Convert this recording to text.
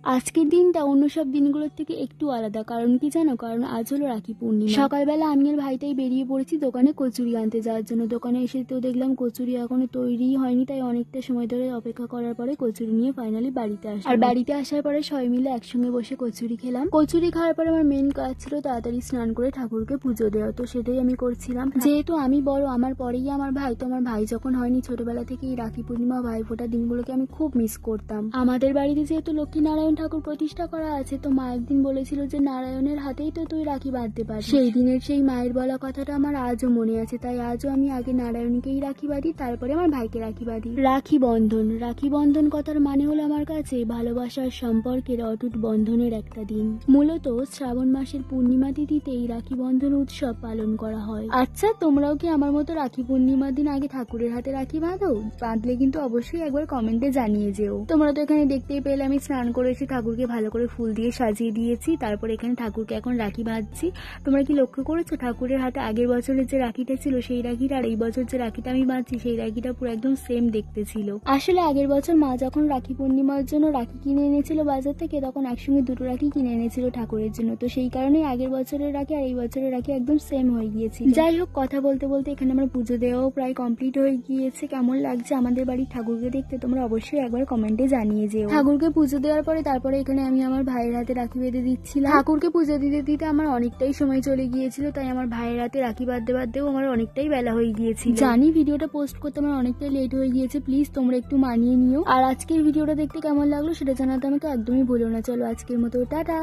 আজকের দিনটা অন্য সব দিনগুলোর থেকে একটু আলাদা। কারণ কি জানো? কারণ আজ হলো রাখি পূর্ণিমা। সকালবেলা আমি আর ভাইটাই বেরিয়ে পড়েছি দোকানে কচুরি আনতে যাওয়ার জন্য। দোকানে এসে তো দেখলাম কচুরি এখনো তৈরি হয়নি, তাই অনেকটা সময় ধরে অপেক্ষা করার পরে কচুরি নিয়ে ফাইনালি বাড়িতে আসলাম। আর বাড়িতে আসার পরে সবাই মিলে একসঙ্গে বসে কচুরি খেলাম। কচুরি খাওয়ার পরে আমার মেন কাজ ছিল তাড়াতাড়ি স্নান করে ঠাকুরকে পুজো দেওয়া, তো সেটাই আমি করছিলাম। যেহেতু আমি বড়, আমার পরেই আমার ভাই, তো আমার ভাই যখন হয়নি ছোটবেলা থেকেই রাখি পূর্ণিমা ভাই ফোঁটা দিনগুলোকে আমি খুব মিস করতাম। আমাদের বাড়িতে যেহেতু লক্ষ্মী নারায়ণ ঠাকুর প্রতিষ্ঠা করা আছে, তো মা একদিন বলেছিল যে নারায়ণের হাতেই তো তুই রাখি বাঁধতে পারিস। সেই দিনের সেই মায়ের বলা কথাটা আমার আজও মনে আছে, তাই আজও আমি আগে নারায়ণকেই রাখি বাঁধি, তারপরে আমার ভাইকে রাখি বাঁধি। রাখি বন্ধন, রাখি বন্ধন কথার মানে হলো আমার কাছে ভালোবাসার সম্পর্কের অটুট বন্ধনের একটা দিন। মূলত শ্রাবণ মাসের পূর্ণিমা তিথিতে এই রাখি বন্ধন উৎসব পালন করা হয়। আচ্ছা, তোমরাও কি আমার মতো রাখি পূর্ণিমার দিন আগে ঠাকুরের হাতে রাখি বাঁধো? বাঁধলে কিন্তু অবশ্যই একবার কমেন্টে জানিয়ে যেও। তোমরা তো এখানে দেখতেই পেলে আমি স্নান করেছি, ঠাকুরকে ভালো করে ফুল দিয়ে সাজিয়ে দিয়েছি, তারপর এখানে ঠাকুরকে এখন রাখি বাঁধছি। তোমরা কি লক্ষ্য করেছো ঠাকুরের হাতে আগের বছরের যে রাখিটা ছিল সেই রাখিটা আর এই বছর যে রাখিটা আমি বাঁধছি সেই রাখিটা পুরো একদম সেম দেখতে ছিল। আসলে আগের বছর মা যখন রাখি পূর্ণিমার জন্য রাখি কিনে এনেছিল বাজার থেকে, তখন একসঙ্গে দুটো রাখি কিনে এনেছিল ঠাকুরের জন্য, তো সেই কারণেই আগের বছরের রাখি আর এই বছরের রাখি একদম সেম হয়ে গিয়েছে। যাই হোক, কথা বলতে বলতে এখানে আমার পুজো দেওয়াও প্রায় কমপ্লিট হয়ে গিয়েছে। কেমন লাগছে আমাদের বাড়ির ঠাকুরকে দেখতে তোমরা অবশ্যই একবার কমেন্টে জানিয়ে যেও। ঠাকুরকে পুজো দেওয়ার পরে তারপরে এখানে আমি আমার ভাইয়ের হাতে রাখি বেঁধে দিচ্ছিলাম। ঠাকুরকে পুজো দিতে দিতে আমার অনেকটাই সময় চলে গিয়েছিল, তাই আমার ভাইয়ের হাতে রাখি বাঁধতে বাঁধতেও আমার অনেকটাই বেলা হয়ে গিয়েছিল। জানি ভিডিওটা পোস্ট করতে আমার অনেকটাই লেট হয়ে গিয়েছে, প্লিজ তোমরা একটু মানিয়ে নিও। আর আজকের ভিডিওটা দেখতে কেমন লাগলো সেটা জানাতে আমাকে একদমই ভুলো না। চলো আজকের মতো টাটা।